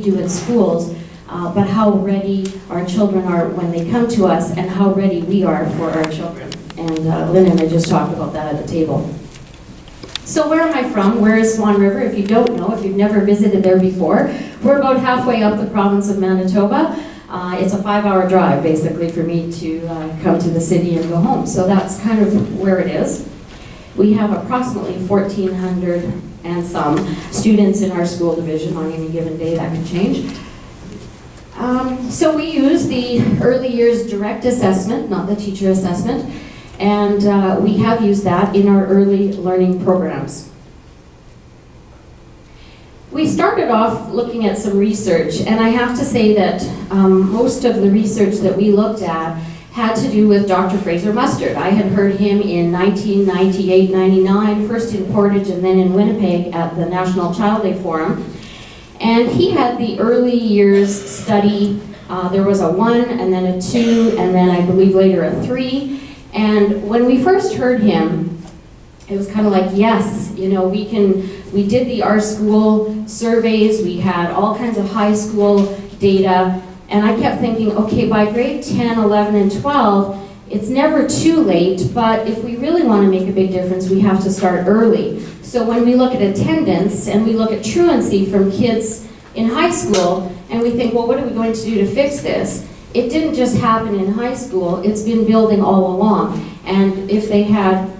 do in schools, but how ready our children are when they come to us and how ready we are for our children. And Lynn and I just talked about that at the table. So where am I from? Where is Swan River? If you don't know, if you've never visited there before, we're about halfway up the province of Manitoba. It's a 5-hour drive, basically, for me to come to the city and go home. So that's kind of where it is. We have approximately 1,400 and some students in our school division on any given day. That can change. So we use the early years direct assessment, not the teacher assessment, and we have used that in our early learning programs. We started off looking at some research, and I have to say that most of the research that we looked at had to do with Dr. Fraser Mustard. I had heard him in 1998-99, first in Portage and then in Winnipeg at the National Child Day Forum. And he had the early years study. There was a 1 and then a 2 and then I believe later a 3. And when we first heard him, it was kind of like, yes, you know, we did the Our School surveys, we had all kinds of high school data, and I kept thinking, okay, by grade 10, 11, and 12, it's never too late, but if we really want to make a big difference, we have to start early. So when we look at attendance and we look at truancy from kids in high school, and we think, well, what are we going to do to fix this? It didn't just happen in high school, it's been building all along. And if they had,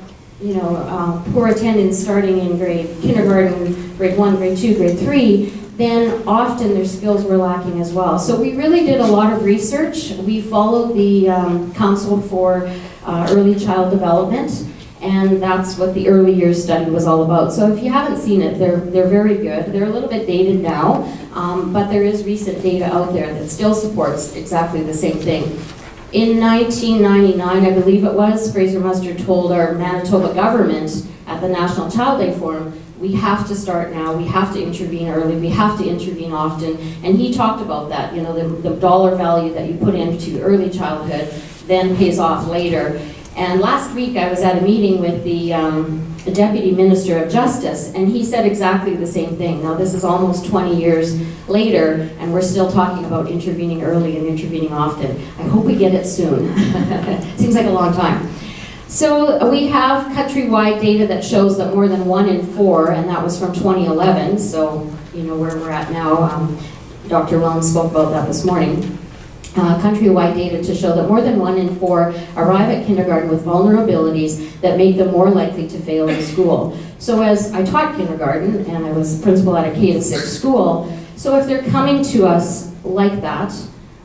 you know, poor attendance starting in kindergarten, grade 1, grade 2, grade 3, then often their skills were lacking as well. So we really did a lot of research. We followed the Council for Early Child Development, and that's what the early years study was all about. So if you haven't seen it, they're very good. They're a little bit dated now, but there is recent data out there that still supports exactly the same thing. In 1999, I believe it was, Fraser Mustard told our Manitoba government at the National Child Day Forum, we have to start now, we have to intervene early, we have to intervene often. And he talked about that, you know, the dollar value that you put into early childhood then pays off later. And last week I was at a meeting with the Deputy Minister of Justice, and he said exactly the same thing. Now this is almost 20 years later, and we're still talking about intervening early and intervening often. I hope we get it soon. Seems like a long time. So we have countrywide data that shows that more than 1 in 4, and that was from 2011, so you know where we're at now. Dr. Wellens spoke about that this morning. Countrywide data to show that more than 1 in 4 arrive at kindergarten with vulnerabilities that make them more likely to fail in school. So as I taught kindergarten, and I was principal at a K-6 school, so if they're coming to us like that,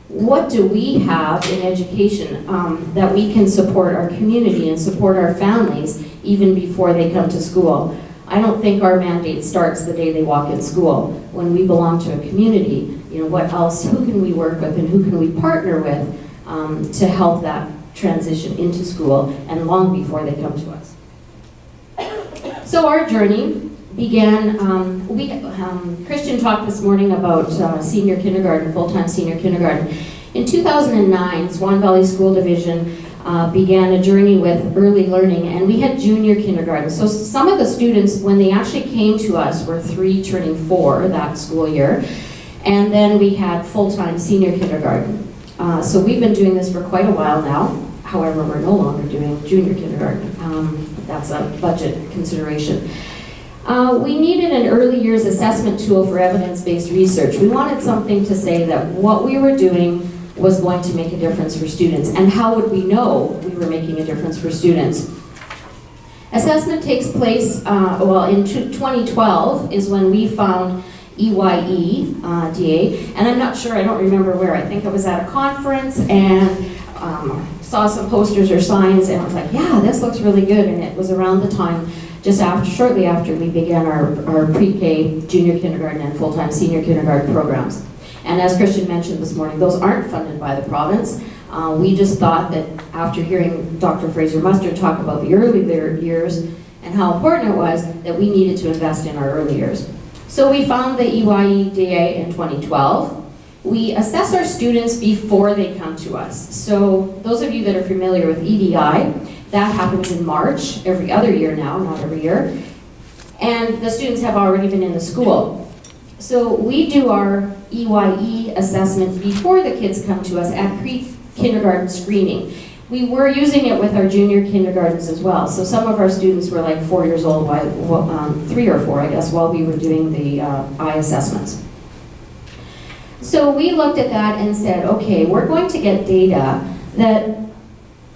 what do we have in education that we can support our community and support our families even before they come to school? I don't think our mandate starts the day they walk in school. When we belong to a community, you know, what else, who can we work with and who can we partner with to help that transition into school and long before they come to us? So our journey began, Christian talked this morning about senior kindergarten, full-time senior kindergarten. In 2009, Swan Valley School Division began a journey with early learning, and we had junior kindergarten. So some of the students, when they actually came to us, were 3 turning 4 that school year, and then we had full-time senior kindergarten. So we've been doing this for quite a while now. However, we're no longer doing junior kindergarten. That's a budget consideration. We needed an early years assessment tool for evidence-based research. We wanted something to say that what we were doing was going to make a difference for students. And how would we know we were making a difference for students? Assessment takes place, in 2012 is when we found EDI, and I'm not sure, I don't remember where. I think I was at a conference and saw some posters or signs, and I was like, yeah, this looks really good. And it was around the time, shortly after we began our pre-K, junior kindergarten, and full-time senior kindergarten programs. And as Christian mentioned this morning, those aren't funded by the province. We just thought that after hearing Dr. Fraser Mustard talk about the early years and how important it was, that we needed to invest in our early years. So we found the EDI in 2012. We assess our students before they come to us. So those of you that are familiar with EDI, that happens in March, every other year now, not every year. And the students have already been in the school. So we do our EYE assessment before the kids come to us at pre-kindergarten screening. We were using it with our junior kindergartens as well. So some of our students were like 4 years old, 3 or 4, I guess, while we were doing the eye assessments. So we looked at that and said, okay, we're going to get data that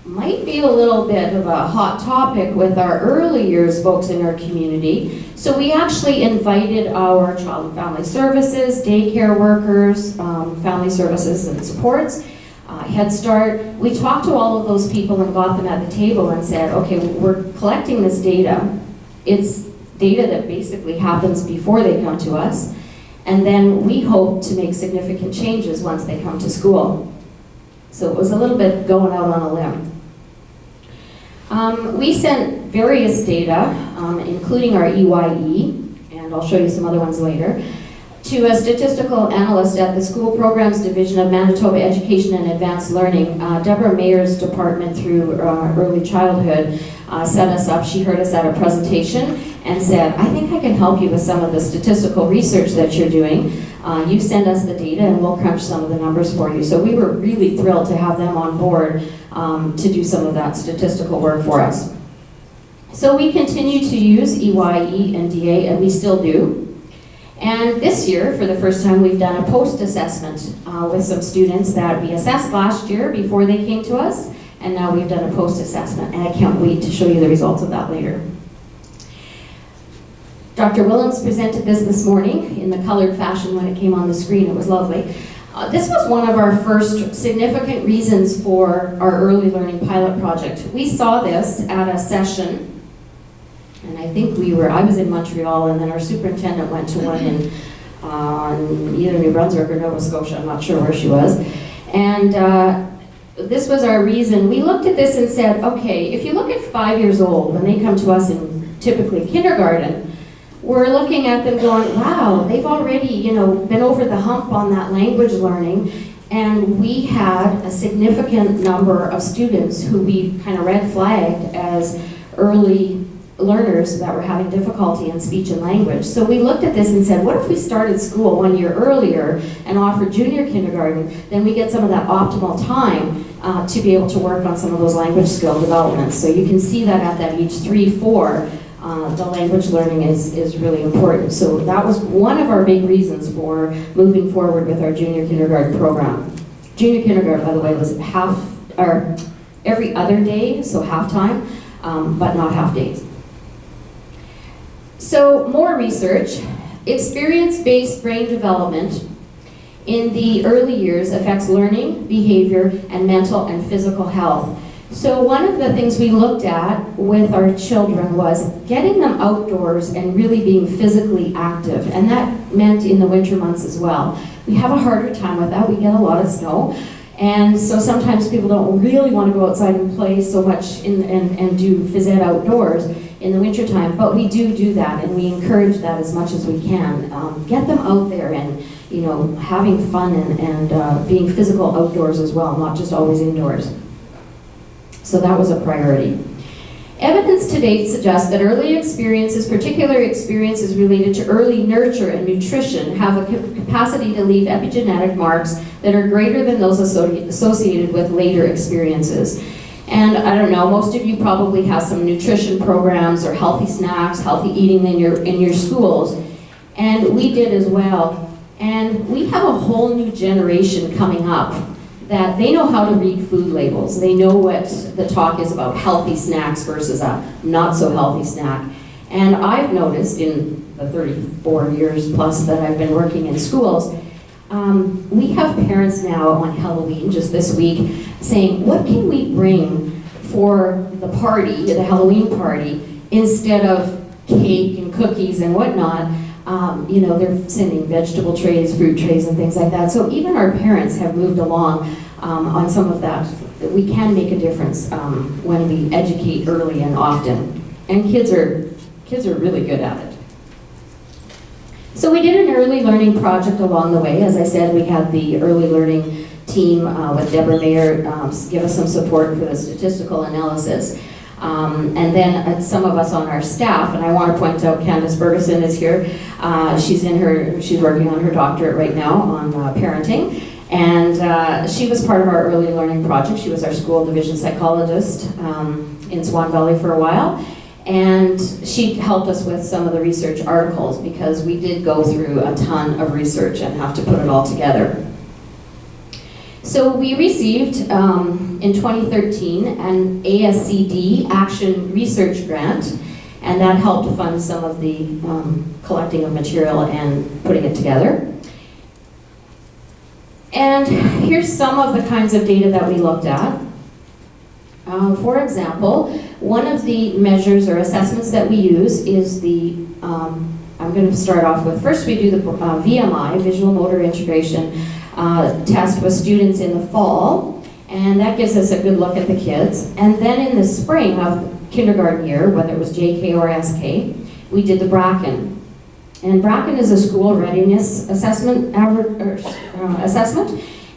might be a little bit of a hot topic with our early years folks in our community. So we actually invited our child and family services, daycare workers, family services and supports, Head Start. We talked to all of those people and got them at the table and said, okay, we're collecting this data. It's data that basically happens before they come to us. And then we hope to make significant changes once they come to school. So it was a little bit going out on a limb. We sent various data, including our EYE, and I'll show you some other ones later, to a statistical analyst at the School Programs Division of Manitoba Education and Advanced Learning. Deborah Mayer's department through early childhood set us up. She heard us at a presentation and said, I think I can help you with some of the statistical research that you're doing. You send us the data and we'll crunch some of the numbers for you. So we were really thrilled to have them on board to do some of that statistical work for us. So we continue to use EYE and DA, and we still do. And this year, for the first time, we've done a post-assessment with some students that we assessed last year before they came to us, and now we've done a post-assessment, and I can't wait to show you the results of that later. Dr. Willems presented this morning in the colored fashion when it came on the screen. It was lovely. This was one of our first significant reasons for our early learning pilot project. We saw this at a session, and I think I was in Montreal, and then our superintendent went to one in either New Brunswick or Nova Scotia, I'm not sure where she was. And this was our reason. We looked at this and said, okay, if you look at 5 years old, when they come to us in typically kindergarten, we're looking at them going, wow, they've already, been over the hump on that language learning, and we had a significant number of students who we kind of red flagged as early learners that were having difficulty in speech and language. So we looked at this and said, what if we started school 1 year earlier and offered junior kindergarten, then we get some of that optimal time to be able to work on some of those language skill developments. So you can see that at that age 3, 4, the language learning is really important. So that was one of our big reasons for moving forward with our junior kindergarten program. Junior kindergarten, by the way, was every other day, so half time, but not half days. So more research. Experience-based brain development in the early years affects learning, behavior, and mental and physical health. So one of the things we looked at with our children was getting them outdoors and really being physically active, and that meant in the winter months as well. We have a harder time with that. We get a lot of snow, and so sometimes people don't really want to go outside and play so much and do phys ed outdoors in the wintertime, but we do that, and we encourage that as much as we can. Get them out there and having fun and being physical outdoors as well, not just always indoors. So that was a priority. Evidence to date suggests that early experiences, particular experiences related to early nurture and nutrition, have a capacity to leave epigenetic marks that are greater than those associated with later experiences. And I don't know, most of you probably have some nutrition programs or healthy snacks, healthy eating in your schools. And we did as well. And we have a whole new generation coming up that they know how to read food labels. They know what the talk is about healthy snacks versus a not so healthy snack. And I've noticed in the 34 years plus that I've been working in schools, we have parents now on Halloween, just this week, saying, what can we bring for the party, the Halloween party, instead of cake and cookies and whatnot? They're sending vegetable trays, fruit trays, and things like that. So even our parents have moved along on some of that. We can make a difference when we educate early and often. And kids are really good at it. So we did an early learning project along the way. As I said, we had the early learning team with Deborah Mayer give us some support for the statistical analysis. And then some of us on our staff, and I want to point out Candace Bergeson is here. She's working on her doctorate right now on parenting. And she was part of our early learning project. She was our school division psychologist in Swan Valley for a while. And she helped us with some of the research articles because we did go through a ton of research and have to put it all together. So we received in 2013 an ASCD Action Research Grant, and that helped fund some of the collecting of material and putting it together. And here's some of the kinds of data that we looked at. For example, one of the measures or assessments that we use is the, I'm going to start off with, first we do the VMI, Visual Motor Integration, test with students in the fall, and that gives us a good look at the kids. And then in the spring of kindergarten year, whether it was JK or SK, we did the Bracken. And Bracken is a school readiness assessment,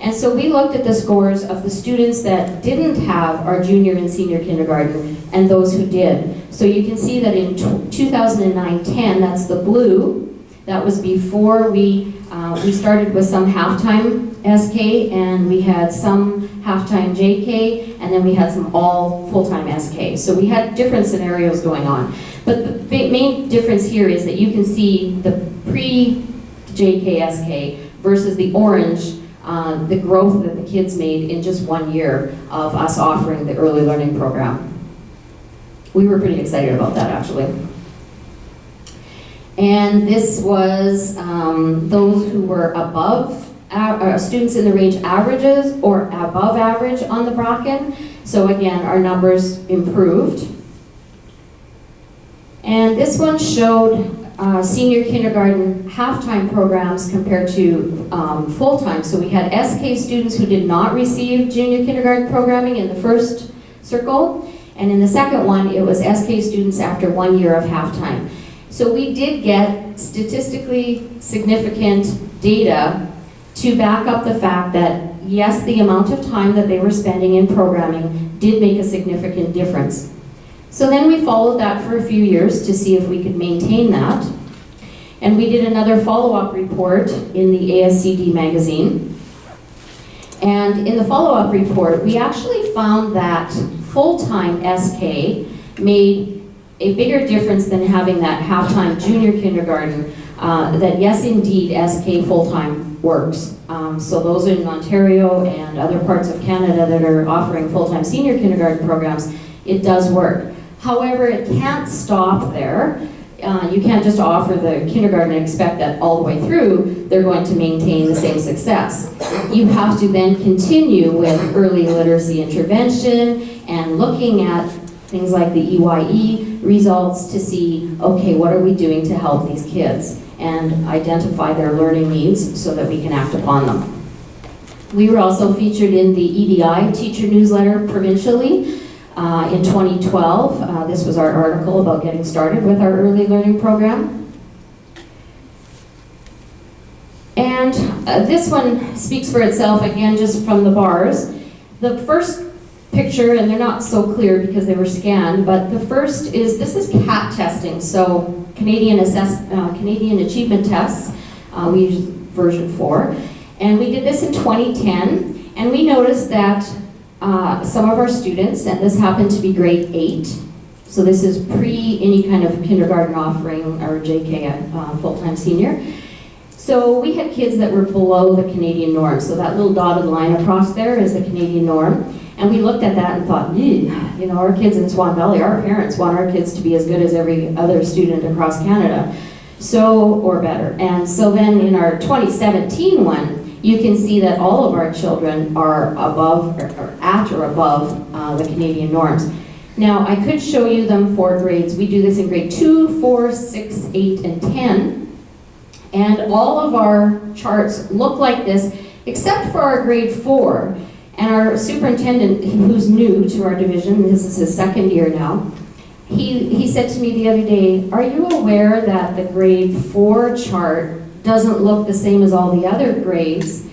and so we looked at the scores of the students that didn't have our junior and senior kindergarten and those who did. So you can see that in 2009-10, that's the blue, that was before we started with some halftime SK, and we had some halftime JK, and then we had some all full-time SK. So we had different scenarios going on. But the main difference here is that you can see the pre-JK SK versus the orange, the growth that the kids made in just 1 year of us offering the early learning program. We were pretty excited about that, actually. And this was those who were above, students in the range averages or above average on the Bracken. So again, our numbers improved. And this one showed senior kindergarten halftime programs compared to full-time. So we had SK students who did not receive junior kindergarten programming in the first circle, and in the second one, it was SK students after 1 year of halftime. So we did get statistically significant data to back up the fact that, yes, the amount of time that they were spending in programming did make a significant difference. So then we followed that for a few years to see if we could maintain that. And we did another follow-up report in the ASCD magazine. And in the follow-up report, we actually found that full-time SK made a bigger difference than having that halftime junior kindergarten, that yes, indeed, SK full-time works. So those in Ontario and other parts of Canada that are offering full-time senior kindergarten programs, it does work. However, it can't stop there. You can't just offer the kindergarten and expect that all the way through they're going to maintain the same success. You have to then continue with early literacy intervention and looking at things like the EYE results to see, okay, what are we doing to help these kids and identify their learning needs so that we can act upon them. We were also featured in the EDI Teacher Newsletter provincially. In 2012, this was our article about getting started with our early learning program. And this one speaks for itself, again, just from the bars. The first picture, and they're not so clear because they were scanned, but the first is, this is CAT testing, so Canadian Achievement Tests. We use version 4. And we did this in 2010, and we noticed that some of our students, and this happened to be grade 8, so this is pre any kind of kindergarten offering or JK full-time senior. So we had kids that were below the Canadian norm, so that little dotted line across there is the Canadian norm. And we looked at that and thought, you know, our kids in Swan Valley, our parents want our kids to be as good as every other student across Canada, so, or better. And so then in our 2017 one, you can see that all of our children are above, or at or above the Canadian norms. Now, I could show you them for grades. We do this in grade 2, 4, 6, 8, and 10. And all of our charts look like this, except for our grade 4. And our superintendent, who's new to our division, this is his second year now, he said to me the other day, are you aware that the grade 4 chart doesn't look the same as all the other grades?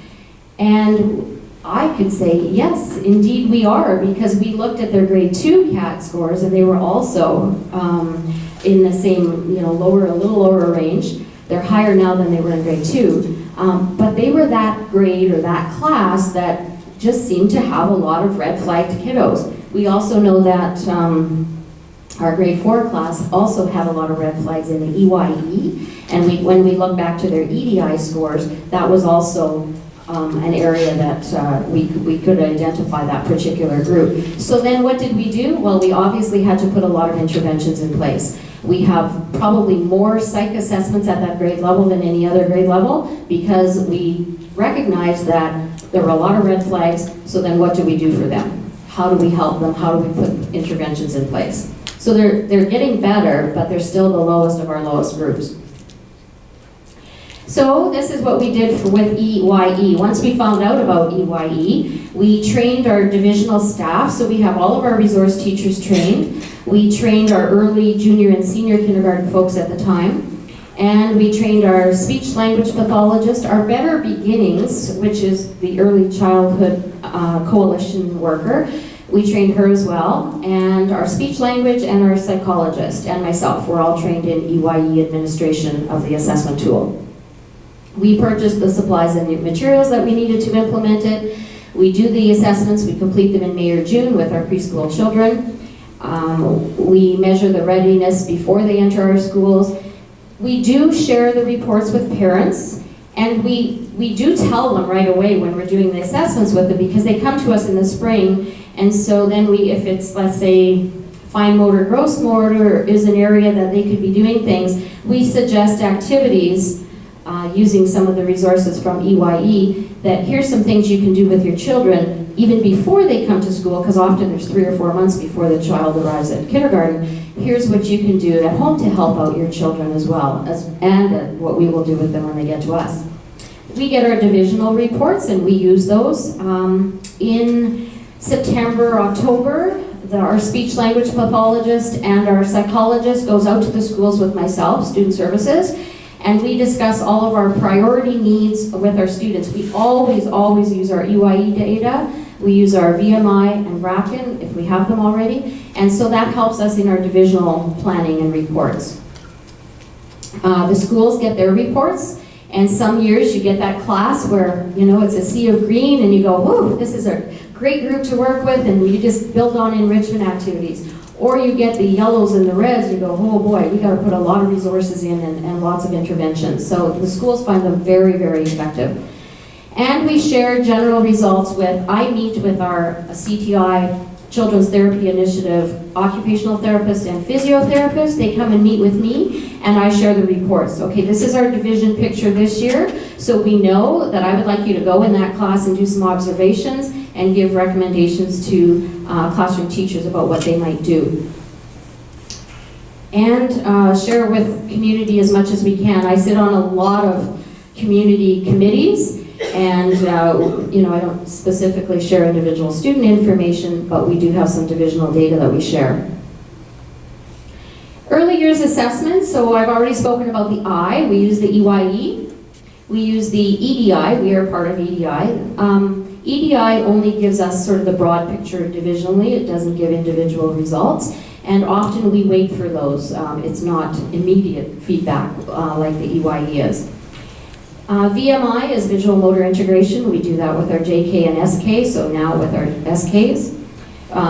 And I could say, yes, indeed we are, because we looked at their grade 2 CAT scores, and they were also in the same, a little lower range. They're higher now than they were in grade 2. But they were that grade or that class that just seemed to have a lot of red flagged kiddos. We also know that our grade 4 class also had a lot of red flags in the EYE. And when we look back to their EDI scores, that was also an area that we could identify that particular group. So then what did we do? Well, we obviously had to put a lot of interventions in place. We have probably more psych assessments at that grade level than any other grade level, because we recognized that there were a lot of red flags. So then what do we do for them? How do we help them? How do we put interventions in place? So they're getting better, but they're still the lowest of our lowest groups. So this is what we did with EYE. Once we found out about EYE, we trained our divisional staff. So we have all of our resource teachers trained. We trained our early, junior, and senior kindergarten folks at the time. And we trained our speech language pathologist, our Better Beginnings, which is the early childhood coalition worker. We trained her as well, and our speech language and our psychologist and myself were all trained in EYE administration of the assessment tool. We purchased the supplies and the materials that we needed to implement it. We do the assessments, we complete them in May or June with our preschool children. We measure the readiness before they enter our schools. We do share the reports with parents, and we do tell them right away when we're doing the assessments with them, because they come to us in the spring, and so then if it's, let's say, fine motor, gross motor is an area that they could be doing things, we suggest activities using some of the resources from EYE, that here's some things you can do with your children even before they come to school, because often there's 3 or 4 months before the child arrives at kindergarten. Here's what you can do at home to help out your children as well, and what we will do with them when they get to us. We get our divisional reports, and we use those. In September, October, our speech language pathologist and our psychologist goes out to the schools with myself, student services, and we discuss all of our priority needs with our students. We always use our EYE data. We use our VMI and RACN if we have them already. And so that helps us in our divisional planning and reports. The schools get their reports, and some years you get that class where, it's a sea of green, and you go, whoa, this is a great group to work with, and you just build on enrichment activities. Or you get the yellows and the reds, you go, oh boy, we got to put a lot of resources in and lots of interventions. So the schools find them very, very effective. And we share general results I meet with our CTI, Children's Therapy Initiative, occupational therapists and physiotherapists. They come and meet with me, and I share the reports. Okay, this is our division picture this year, so we know that I would like you to go in that class and do some observations and give recommendations to classroom teachers about what they might do. And share with community as much as we can. I sit on a lot of community committees, and I don't specifically share individual student information, but we do have some divisional data that we share. Early years assessment, so I've already spoken about the I. We use the EYE. We use the EDI. We are part of EDI. EDI only gives us sort of the broad picture divisionally. It doesn't give individual results, and often we wait for those. It's not immediate feedback like the EYE is. VMI is visual motor integration. We do that with our JK and SK, so now with our SKs.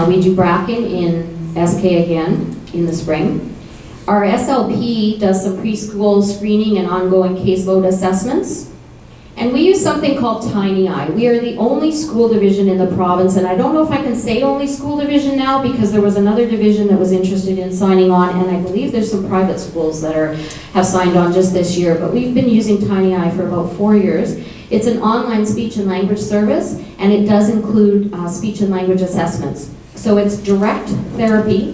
We do BRACN in SK again in the spring. Our SLP does some preschool screening and ongoing caseload assessments. And we use something called Tiny Eye. We are the only school division in the province, and I don't know if I can say only school division now, because there was another division that was interested in signing on, and I believe there's some private schools that have signed on just this year, but we've been using Tiny Eye for about 4 years. It's an online speech and language service, and it does include speech and language assessments. So it's direct therapy.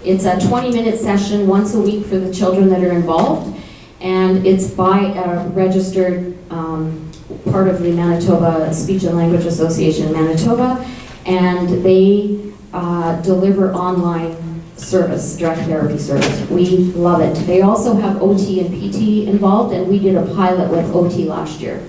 It's a 20-minute session once a week for the children that are involved, and it's by a registered part of the Manitoba Speech and Language Association in Manitoba, and they deliver online service, direct therapy service. We love it. They also have OT and PT involved, and we did a pilot with OT last year.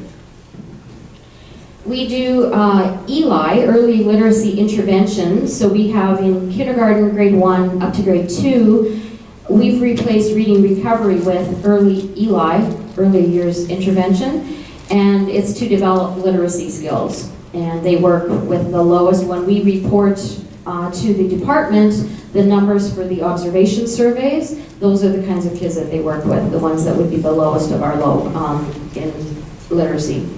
We do ELI, Early Literacy Intervention. So we have in kindergarten, grade 1 up to grade 2, we've replaced reading recovery with early ELI, early years intervention, and it's to develop literacy skills. And they work with the lowest. When we report to the department the numbers for the observation surveys, those are the kinds of kids that they work with, the ones that would be the lowest of our low in literacy.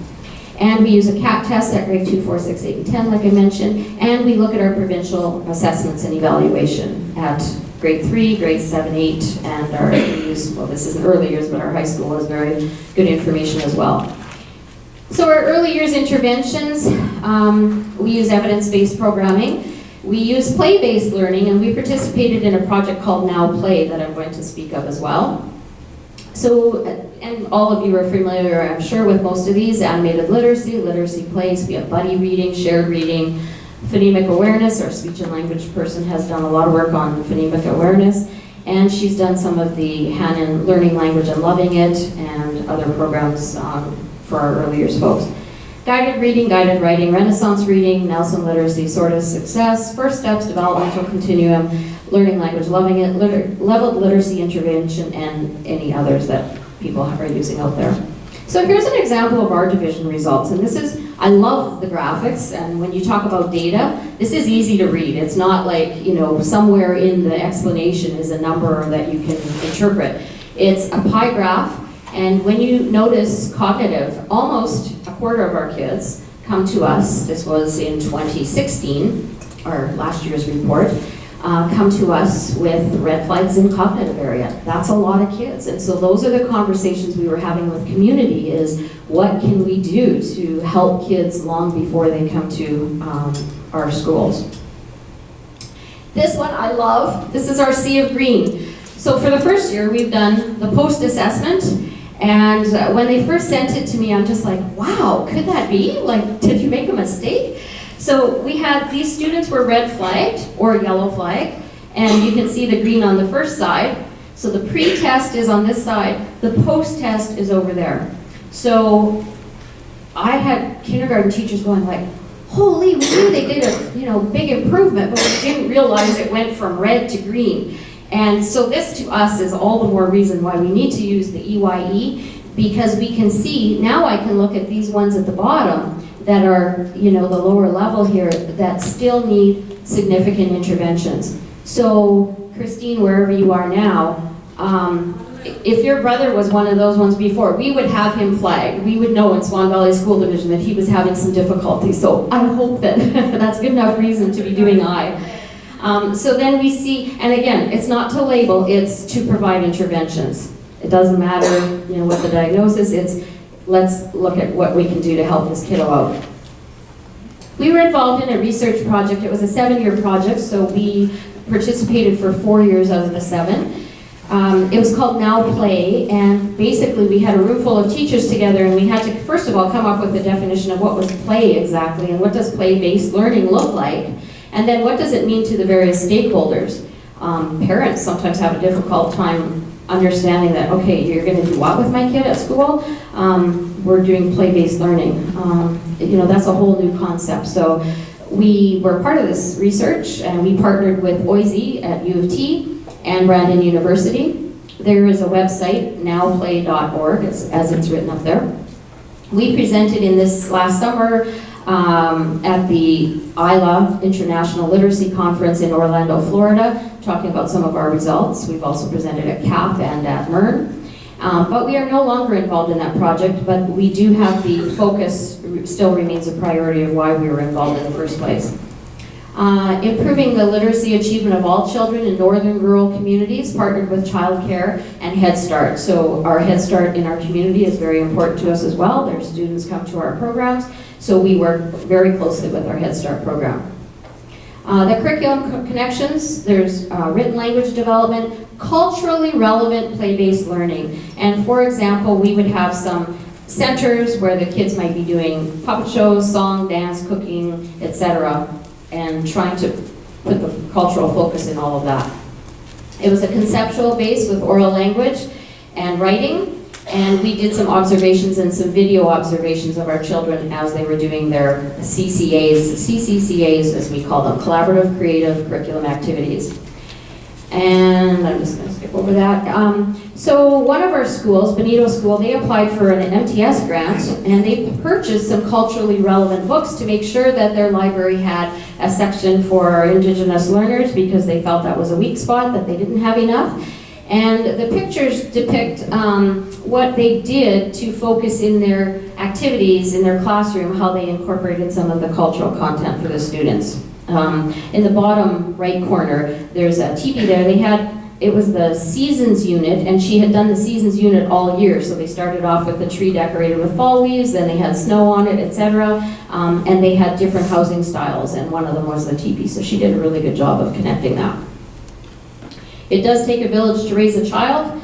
And we use a CAP test at grade 2, 4, 6, 8, and 10, like I mentioned, and we look at our provincial assessments and evaluation at grade 3, grade 7, 8, and our, well, this isn't early years, but our high school has very good information as well. So our early years interventions, we use evidence-based programming. We use play-based learning, and we participated in a project called Now Play that I'm going to speak of as well. So, and all of you are familiar, I'm sure, with most of these: animated literacy, literacy plays. We have buddy reading, shared reading, phonemic awareness. Our speech and language person has done a lot of work on phonemic awareness, and she's done some of the Hannon Learning Language and Loving It, and other programs for our early years folks. Guided reading, guided writing, Renaissance reading, Nelson literacy, sort of success, first steps, developmental continuum, learning language, loving it, leveled literacy intervention, and any others that people are using out there. So here's an example of our division results, and this is, I love the graphics, and when you talk about data, this is easy to read. It's not like, you know, somewhere in the explanation is a number that you can interpret. It's a pie graph. And when you notice cognitive, almost a quarter of our kids come to us, this was in 2016, our last year's report, come to us with red flags in cognitive area. That's a lot of kids. And so those are the conversations we were having with community, is what can we do to help kids long before they come to our schools. This one I love. This is our Sea of Green. So for the first year, we've done the post-assessment. And when they first sent it to me, I'm just like, wow, could that be? Like, did you make a mistake? So we had, these students were red flagged or yellow flagged, and you can see the green on the first side. So the pre-test is on this side, the post-test is over there. So I had kindergarten teachers going like, holy, we knew they did a big improvement, but we didn't realize it went from red to green. And so this to us is all the more reason why we need to use the EYE, because we can see, now I can look at these ones at the bottom that are, the lower level here, that still need significant interventions. So Christine, wherever you are now, if your brother was one of those ones before, we would have him flagged. We would know in Swan Valley School Division that he was having some difficulty. So I hope that that's good enough reason to be doing I. So then we see, and again, it's not to label, it's to provide interventions. It doesn't matter, what the diagnosis is, let's look at what we can do to help this kiddo out. We were involved in a research project. It was a 7-year project, so we participated for 4 years out of the 7. It was called Now Play, and basically we had a room full of teachers together, and we had to, first of all, come up with a definition of what was play exactly, and what does play-based learning look like. And then what does it mean to the various stakeholders? Parents sometimes have a difficult time understanding that, okay, you're going to do what with my kid at school? We're doing play-based learning. That's a whole new concept. So we were part of this research, and we partnered with OISE at U of T and Brandon University. There is a website, nowplay.org, as it's written up there. We presented in this last summer at the ILA International Literacy Conference in Orlando, Florida, talking about some of our results. We've also presented at CAP and at MERN. But we are no longer involved in that project, but we do have the focus, still remains a priority of why we were involved in the first place. Improving the literacy achievement of all children in northern rural communities, partnered with childcare and Head Start. So our Head Start in our community is very important to us as well. Their students come to our programs, so we work very closely with our Head Start program. The curriculum connections, there's written language development, culturally relevant play-based learning. And for example, we would have some centers where the kids might be doing puppet shows, song, dance, cooking, etc., and trying to put the cultural focus in all of that. It was a conceptual base with oral language and writing, And we did some observations and some video observations of our children as they were doing their CCCAs as we call them, Collaborative Creative Curriculum Activities. And I'm just going to skip over that. So one of our schools, Bonito School, they applied for an MTS grant and they purchased some culturally relevant books to make sure that their library had a section for Indigenous learners because they felt that was a weak spot, that they didn't have enough. And the pictures depict what they did to focus in their activities in their classroom, how they incorporated some of the cultural content for the students. In the bottom right corner, there's a teepee there. It was the seasons unit, and she had done the seasons unit all year. So they started off with the tree decorated with fall leaves, then they had snow on it, etc. And they had different housing styles, and one of them was the teepee. So she did a really good job of connecting that. It does take a village to raise a child.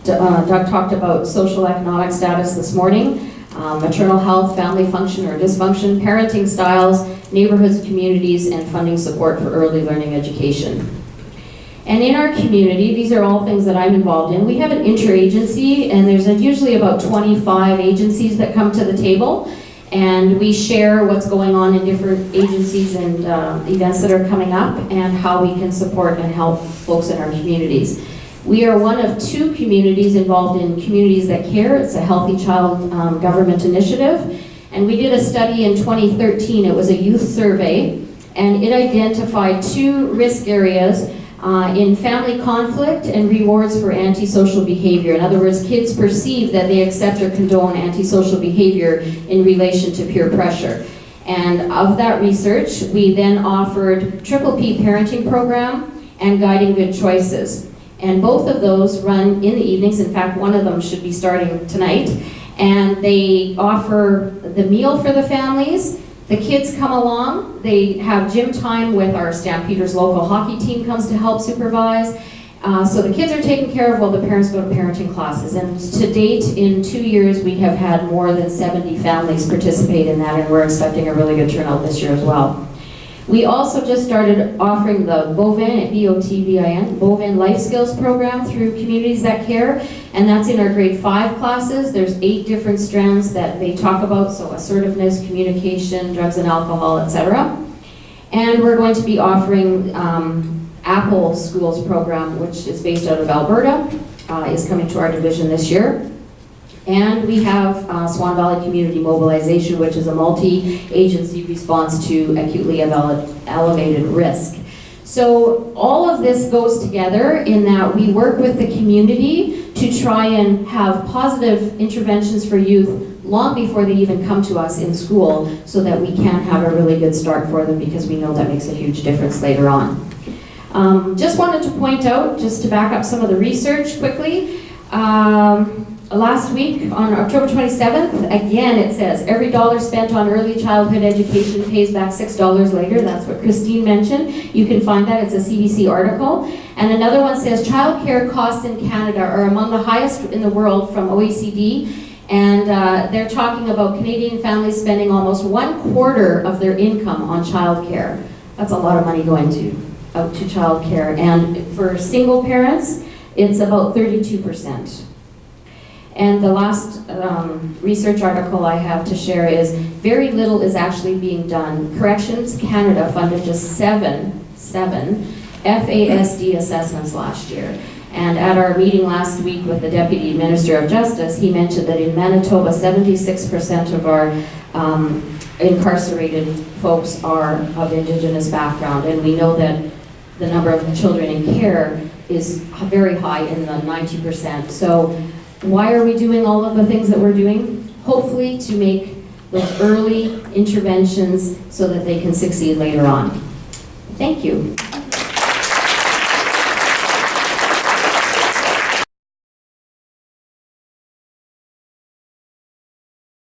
Doug talked about social economic status this morning, maternal health, family function or dysfunction, parenting styles, neighborhoods, communities, and funding support for early learning education. And in our community, these are all things that I'm involved in. We have an interagency, and there's usually about 25 agencies that come to the table, and we share what's going on in different agencies and events that are coming up, and how we can support and help folks in our communities. We are one of 2 communities involved in Communities That Care. It's a Healthy Child government initiative. And we did a study in 2013. It was a youth survey, and it identified 2 risk areas in family conflict and rewards for antisocial behavior. In other words, kids perceive that they accept or condone antisocial behavior in relation to peer pressure. And of that research, we then offered Triple P Parenting Program and Guiding Good Choices. And both of those run in the evenings. In fact, one of them should be starting tonight. And they offer the meal for the families. The kids come along. They have gym time with our Stampeders local hockey team comes to help supervise. So the kids are taken care of while the parents go to parenting classes. And to date, in 2 years, we have had more than 70 families participate in that, and we're expecting a really good turnout this year as well. We also just started offering the Bovin, B-O-T-V-I-N, Bovin Life Skills Program through Communities That Care, and that's in our grade 5 classes. There's 8 different strands that they talk about, so assertiveness, communication, drugs and alcohol, etc. And we're going to be offering Apple Schools program, which is based out of Alberta, is coming to our division this year. And we have Swan Valley Community Mobilization, which is a multi-agency response to acutely elevated risk. So all of this goes together in that we work with the community to try and have positive interventions for youth long before they even come to us in school, so that we can have a really good start for them, because we know that makes a huge difference later on. Just wanted to point out, just to back up some of the research quickly, last week, on October 27th, again it says, every dollar spent on early childhood education pays back $6 later. That's what Christine mentioned. You can find that, it's a CBC article. And another one says, childcare costs in Canada are among the highest in the world from OECD. And they're talking about Canadian families spending almost 1/4 of their income on childcare. That's a lot of money going out to childcare. And for single parents, it's about 32%. And the last research article I have to share is very little is actually being done. Corrections Canada funded just seven FASD assessments last year. And at our meeting last week with the Deputy Minister of Justice, he mentioned that in Manitoba, 76% of our incarcerated folks are of Indigenous background. And we know that the number of children in care is very high, in the 90%. So why are we doing all of the things that we're doing? Hopefully to make those early interventions so that they can succeed later on. Thank you.